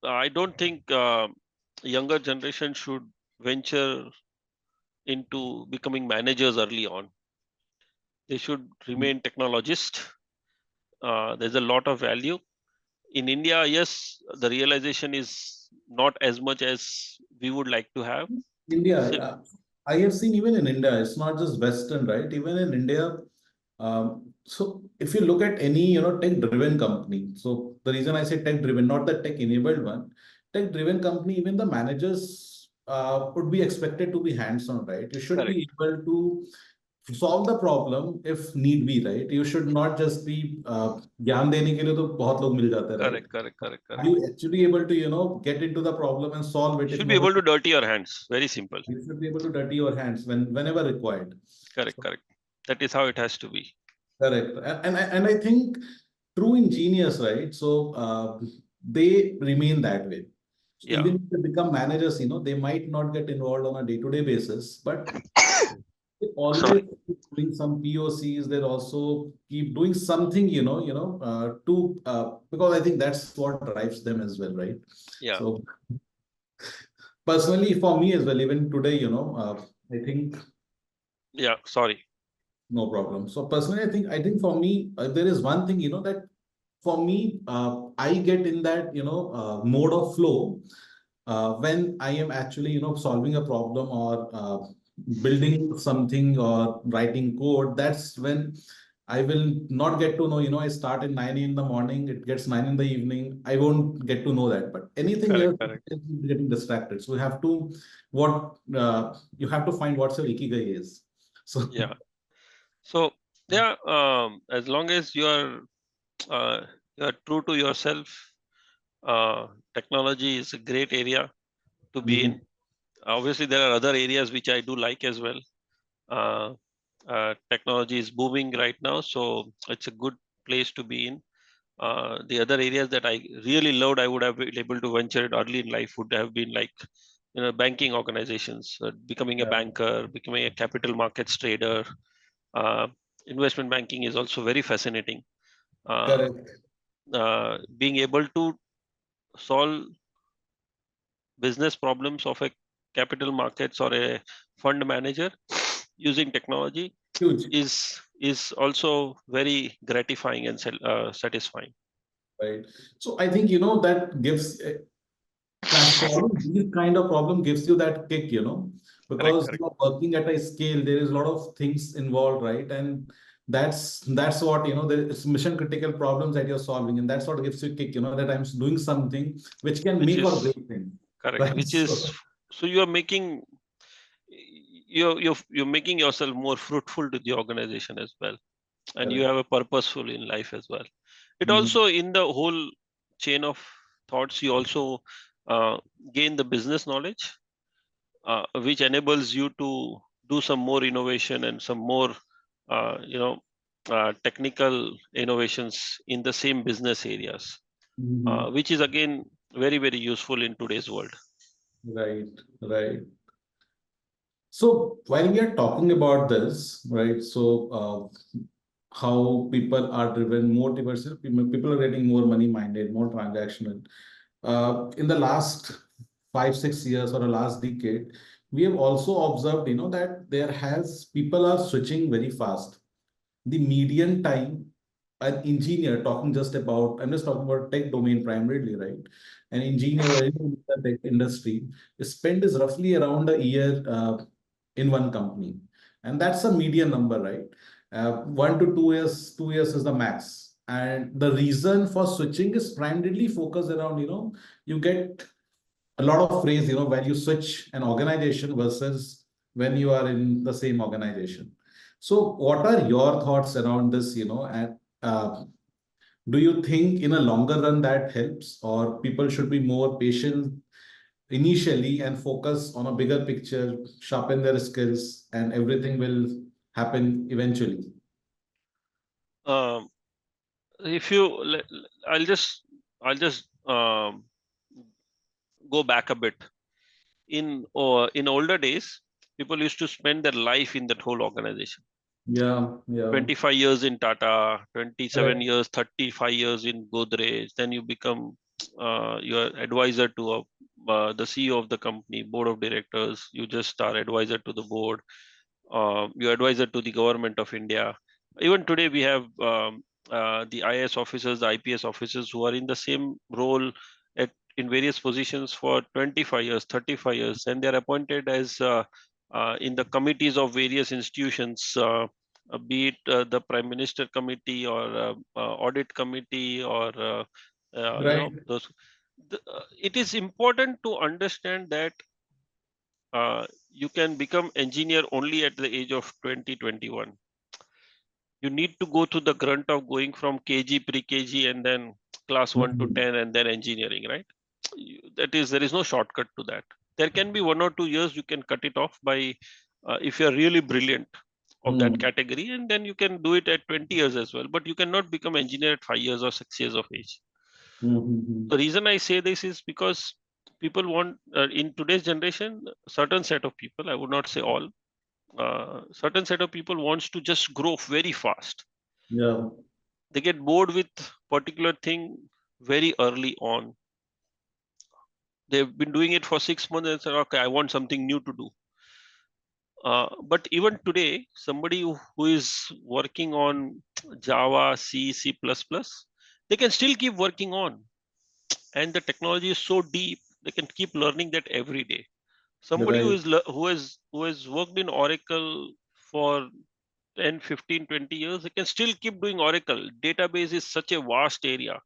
I don't think younger generation should venture into becoming managers early on. They should remain technologists. There's a lot of value in India. Yes, the realization is not as much as we would like to have. India, Sim- I have seen even in India, it's not just Western, right? Even in India, so if you look at any, tech-driven company, so the reason I say tech-driven, not the tech-enabled one, tech-driven company, even the managers would be expected to be hands-on, right? You should Correct. be able to solve the problem if need be, right? You should not just be ज्ञान देने के लिए तो बहुत लोग मिल जाते हैं, right? Correct, correct, correct, Are correct. you actually able to, get into the problem and solve You it if should be able nobody? to dirty your hands. Very simple. You should be able to dirty your hands whenever required. Correct, So, correct. That is how it has to be. correct. And I think true engineers, right? So they remain that way. So Yeah. even if they become managers, they might not get involved on a day-to-day basis, but they always Sorry. keep doing some POCs. They also keep doing something, to because I think that's what drives them as well, right? Yeah. So personally, for me as well, even today, I think Yeah. Sorry. no problem. So personally, I think for me, there is one thing, that for me, I get in that, mode of flow when I am actually, solving a problem or building something or writing code. That's when I will not get to know, I start at 9 in the morning, it gets 9 in the evening. I won't get to know that. But anything Correct. else, Correct. is getting distracted. So you have to find what's your ikigai is. So Yeah. So yeah, as long as you are true to yourself, technology is a great area to be in. Mhm. Obviously, there are other areas which I do like as well. Uh, Technology is booming right now, so it's a good place to be in. The other areas that I really loved, I would have been able to venture it early in life, would have been like, banking organizations, becoming a Yeah, banker, becoming a capital markets trader. Uh, Investment banking is also very fascinating. Uh, correct. Being able to solve business problems of a capital markets or a fund manager using technology Huge. is also very gratifying and satisfying. Right. So I think, that gives transforming these kind of problem gives you that kick, Correct, because correct. you are working at a scale, there is a lot of things involved, right? And that's what, it's mission critical problems that you're solving, and that's what gives you kick, that I'm doing something which can Which make or is break things, correct. right? Which is, so you are making, you're making yourself more fruitful to the organization as well, and you Correct. have a purposeful in life as well. It Mhm. also, in the whole chain of thoughts, you also uh, gain the business knowledge, which enables you to do some more innovation and some more uh, you know technical innovations in the same business areas, Mhm. which is again very, very useful in today's world. Right, right. So while we are talking about this, right? So how people are driven more towards it, people are getting more money minded, more transactional. In the last 5 6 years or the last decade, we have also observed, that there has people are switching very fast. The median time an engineer talking just about, I'm just talking about tech domain primarily, right? An engineer or anyone in the tech industry spend is roughly around a year in one company. And that's a median number, right? 1 to 2 years, 2 years is the max. And the reason for switching is primarily focused around, you get a lot of phrase, when you switch an organization versus when you are in the same organization. So, what are your thoughts around this, and do you think in a longer run that helps, or people should be more patient initially and focus on a bigger picture, sharpen their skills, and everything will happen eventually? um, if you I'll just go back a bit. In older days, people used to spend their life in that whole organization. Yeah, yeah, 25 years in Tata, 27 correct, years, 35 years in Godrej. Then you become your advisor to the CEO of the company, board of directors. You just are advisor to the board. You're advisor to the government of India. Even today, we have the IAS officers, the IPS officers who are in the same role in various positions for 25 years, 35 years, and they're appointed as in the committees of various institutions, be it the Prime Minister Committee or Audit Committee or right. those. It is important to understand that you can become engineer only at the age of 20, 21. You need to go through the grunt of going from KG, pre-KG, and then class 1 to Mhm. 10, and then engineering, right? That is, there is no shortcut to that. There can be 1 or 2 years you can cut it off by, if you're really brilliant of that Mhm. category, and then you can do it at 20 years as well. But you cannot become engineer at 5 years or 6 years of age. Mhm. The reason I say this is because People want in today's generation, certain set of people, I would not say all, certain set of people wants to just grow very fast. Yeah. They get bored with particular thing very early on. They've been doing it for 6 months and said, okay, I want something new to do. But even today, somebody who is working on Java, C, C++, they can still keep working on. And the technology is so deep, they can keep learning that every day. Somebody Right. who has worked in Oracle for 10, 15, 20 years, they can still keep doing Oracle. Database is such a vast area.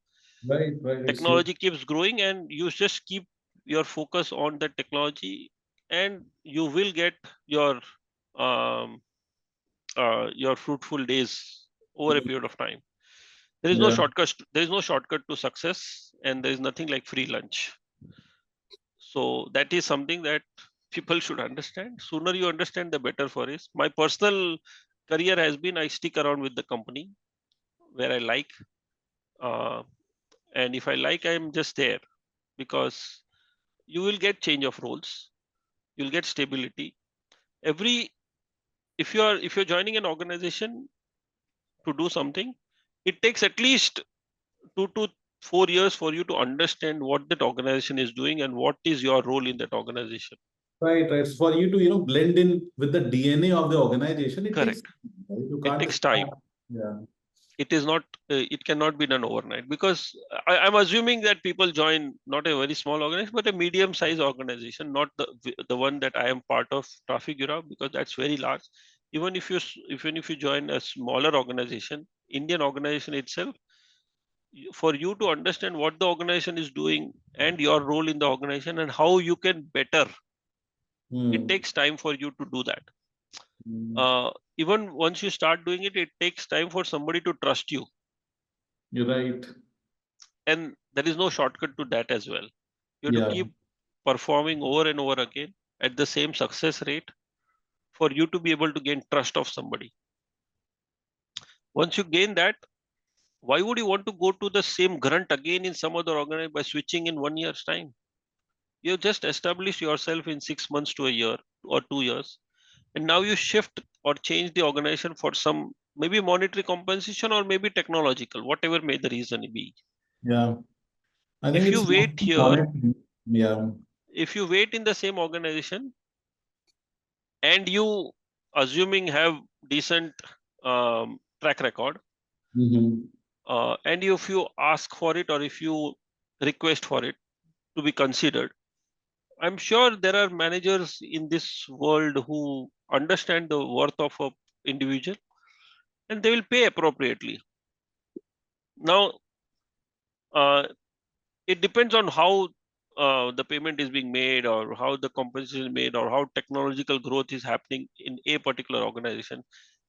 Right. Right. It's true. Technology keeps growing, and you just keep your focus on the technology, and you will get um, your fruitful days over a period of time. There is no Yeah. shortcut. There is no shortcut to success, and there is nothing like free lunch. So that is something that people should understand. Sooner you understand, the better for us. My personal career has been, I stick around with the company where I like, uh, and if I like, I'm just there, because you will get change of roles, you'll get stability. Every if you're joining an organization to do something, it takes at least 2 to 4 years for you to understand what that organization is doing and what is your role in that organization. Right. Right. So for you to, blend in with the DNA of the organization, it takes, Correct. right? You It can't takes start. time. Yeah. It is not. It cannot be done overnight, because I'm assuming that people join not a very small organization, but a medium-sized organization, not the one that I am part of, Trafigura, because that's very large. Even if you join a smaller organization, Indian organization itself, for you to understand what the organization is doing and your role in the organization and how you can better, it Hmm. takes time for you to do that. Hmm. Even once you start doing it, it takes time for somebody to trust you, You're right. and there is no shortcut to that as well. You have to Yeah. keep performing over and over again at the same success rate for you to be able to gain trust of somebody. Once you gain that, why would you want to go to the same grunt again in some other organization by switching in 1 year's time? You just established yourself in 6 months to a year or 2 years, and now you shift or change the organization for some maybe monetary compensation or maybe technological, whatever may the reason be. Yeah. I think If you it's wait mostly here, monitoring. Yeah. if you wait in the same organization, and you assuming have decent track record, Hmm. and if you ask for it or if you request for it to be considered, I'm sure there are managers in this world who understand the worth of a individual, and they will pay appropriately. Now, uh, it depends on how the payment is being made, or how the compensation is made, or how technological growth is happening in a particular organization.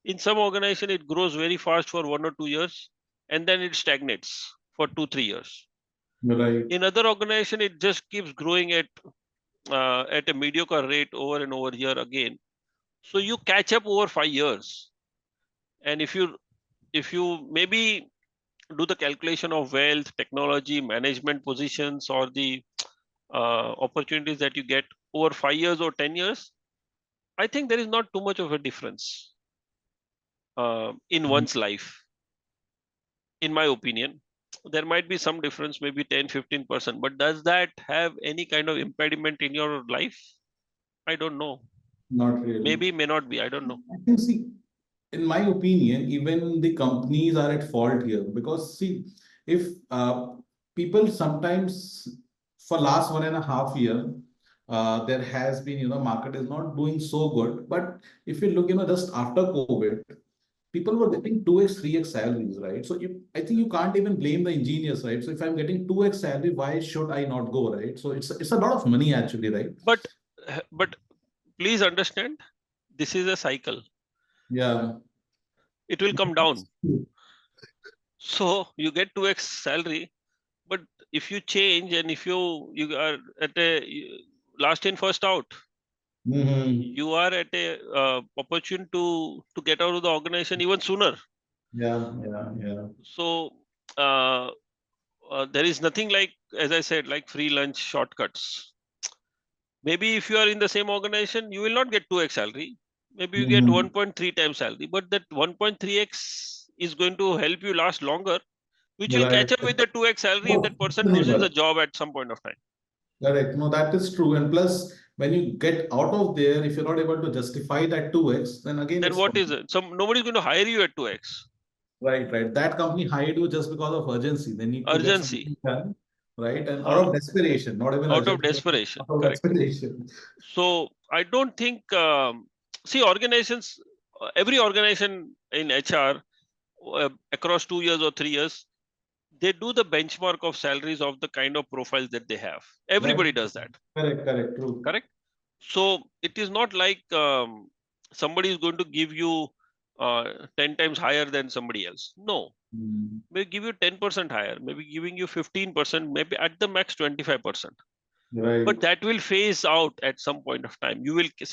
In some organization, it grows very fast for 1 or 2 years, and then it stagnates for 2 3 years. You're right. In other organization, it just keeps growing at a mediocre rate over and over here again. So you catch up over 5 years, and if you maybe do the calculation of wealth, technology, management positions, or the opportunities that you get over 5 years or 10 years, I think there is not too much of a difference in one's life, in my opinion. There might be some difference, maybe 10 15%, but does that have any kind of impediment in your life? I don't know. Not really. Maybe, may not be. I don't know. I think, see, in my opinion, even the companies are at fault here because, see, if people sometimes for last 1.5 year, there has been, market is not doing so good. But if you look, just after COVID, people were getting 2x, 3x salaries, right? So I think you can't even blame the engineers, right? So if I'm getting 2x salary, why should I not go, right? So it's a lot of money actually, right? But please understand, this is a cycle. Yeah. It will come down. So you get 2x salary, but if you change, and if you are at a last in first out, Hmm. you are at a opportunity to get out of the organization even sooner. Yeah, yeah, yeah. So uh, there is nothing like, as I said, like free lunch shortcuts. Maybe if you are in the same organization, you will not get 2x salary. Maybe you get Mhm. 1.3 times salary, but that 1.3x is going to help you last longer, which will Right. catch up with the 2x salary if More that person loses the sustainable. job at some point of time. Correct. No, that is true. And plus, when you get out of there, if you're not able to justify that 2x, then again Then it's what fine. is it? Nobody's going to hire you at 2x. Right, right. That company hired you just because of urgency. They need to get Urgency. something done, right? And out Uh, of desperation, not even Out of urgency, but desperation. out of Correct. desperation. So I don't think, see, organizations, every organization in HR across 2 years or 3 years, they do the benchmark of salaries of the kind of profiles that they have. Right. Everybody does that. Correct, correct, true. Correct. So it is not like somebody is going to give you 10 times higher than somebody else. No, Mm. maybe give you 10% higher, maybe giving you 15%, maybe at the max 25%. But Right. that will phase out at some point of time.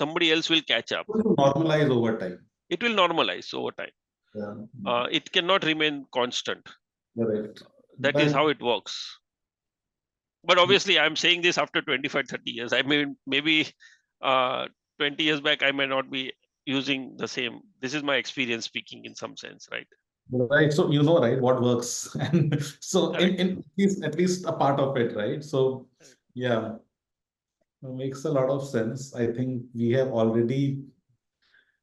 Somebody else will catch up. To normalize over time. It will normalize over time. Yeah. It cannot remain constant. Correct. That is But how it works. But obviously, I'm saying this after 25, 30 years. I mean, maybe uh, 20 years back, I may not be using the same. This is my experience speaking in some sense, right? right, so you know, right, what works, and so Correct. in at least a part of it, right? So Correct. yeah, it makes a lot of sense. I think we have already.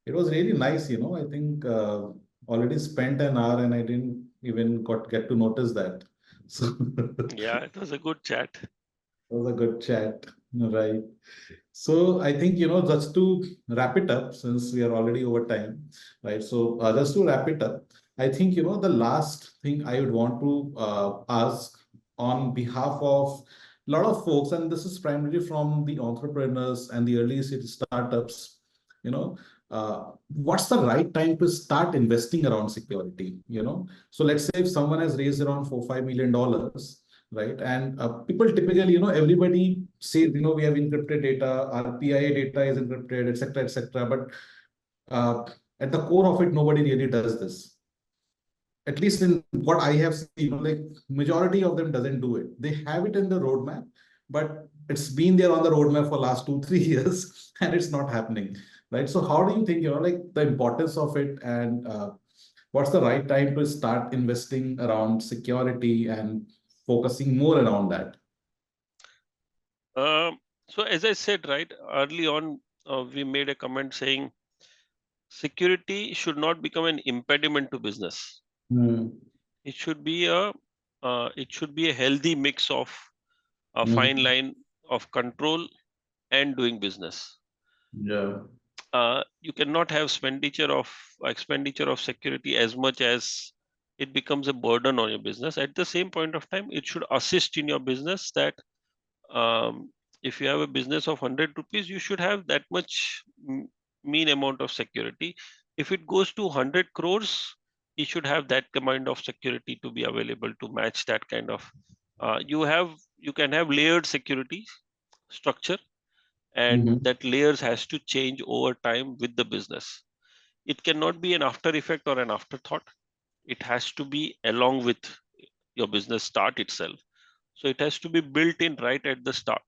It was really nice, I think already spent an hour, and I didn't even get to notice that. So Yeah, it was a good chat. it was a good chat, right? So I think, just to wrap it up, since we are already over time, right? So just to wrap it up, I think, the last thing I would want to ask on behalf of a lot of folks, and this is primarily from the entrepreneurs and the early stage startups, you know, what's the right time to start investing around security? So let's say if someone has raised around $4-5 million, right? And people typically, everybody says, we have encrypted data, our PIA data is encrypted, etc., etc. But uh, at the core of it, nobody really does this. At least in what I have seen, like majority of them doesn't do it. They have it in the roadmap, but it's been there on the roadmap for last 2-3 years, and it's not happening, right? So how do you think, like the importance of it, and what's the right time to start investing around security and focusing more around that? Um, so, as I said, right, early on, we made a comment saying security should not become an impediment to business. Hmm. It should be a healthy mix of a fine Hmm. line of control and doing business. Yeah. You cannot have expenditure of security as much as it becomes a burden on your business. At the same point of time, it should assist in your business. That um, if you have a business of 100 rupees, you should have that much mean amount of security. If it goes to 100 crores, you should have that kind of security to be available to match that kind of. You can have layered security structure, and Mhm. that layers has to change over time with the business. It cannot be an after effect or an afterthought. It has to be along with your business start itself. So it has to be built in right at the start.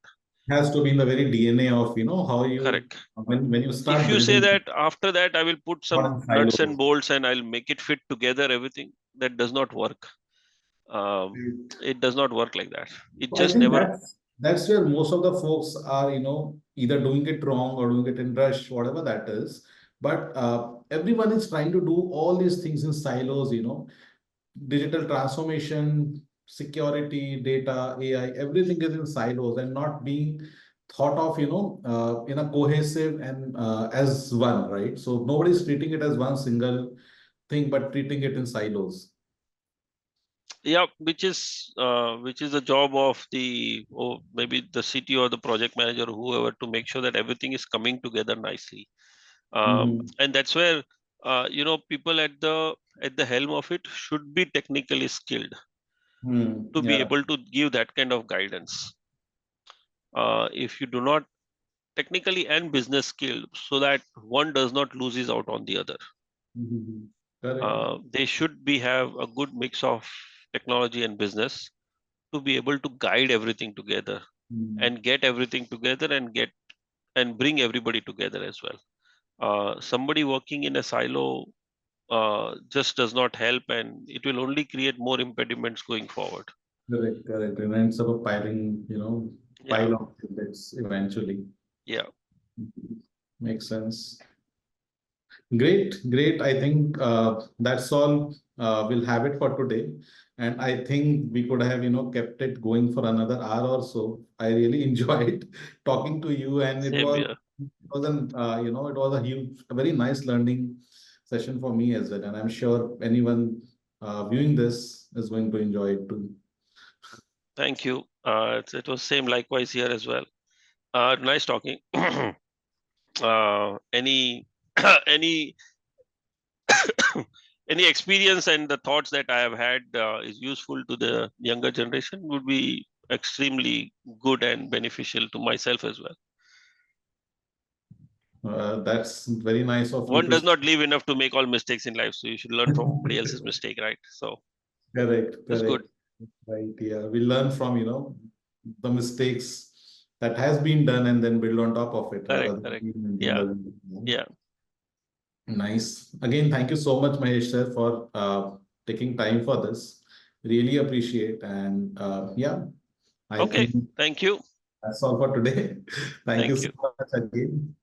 Has to be in the very DNA of, how you, Correct. when you If start you say building, that after that I will put not some in nuts and silos. bolts and I'll make it fit together, everything, that does not work. Um, it does not work like that. It So I just think never. that's where most of the folks are, either doing it wrong or doing it in rush, whatever that is. But everyone is trying to do all these things in silos, digital transformation, security, data, AI, everything is in silos and not being thought of, in a cohesive and as one, right? So nobody's treating it as one single thing, but treating it in silos. Yeah, which is the job of the, or maybe the CTO or the project manager or whoever, to make sure that everything is coming together nicely. Mhm. And that's where people at the helm of it should be technically skilled Hmm. to be Yeah. able to give that kind of guidance. If you do not technically and business skilled, so that one does not loses out on the other. Mhm. Correct. They should be have a good mix of technology and business to be able to guide everything together Hmm. and get everything together and get and bring everybody together as well. Somebody working in a silo just does not help, and it will only create more impediments going forward. Correct, correct. And ends up a piling, Yeah, pile of debts eventually. yeah. Makes sense. Great, great. I think that's all. We'll have it for today. And I think we could have, kept it going for another hour or so. I really enjoyed talking to you, and Same here. it was a very nice learning session for me as well. And I'm sure anyone viewing this is going to enjoy it too. Thank you. It was same likewise here as well. Nice talking. Any any any experience and the thoughts that I have had is useful to the younger generation would be extremely good and beneficial to myself as well. That's very nice of you One to does not live enough to make all mistakes in life, so you should learn from somebody else's mistake, right? So correct, it's good. correct. Right. Yeah. We learn from, the mistakes that has been done and then build on top of it rather Correct, than correct. reinventing Yeah, the wheel. yeah. Nice. Again, thank you so much, Mahesh sir, for taking time for this. Really appreciate. And yeah, I Okay. think Thank you. that's all for today. Thank you Thank so you. much again.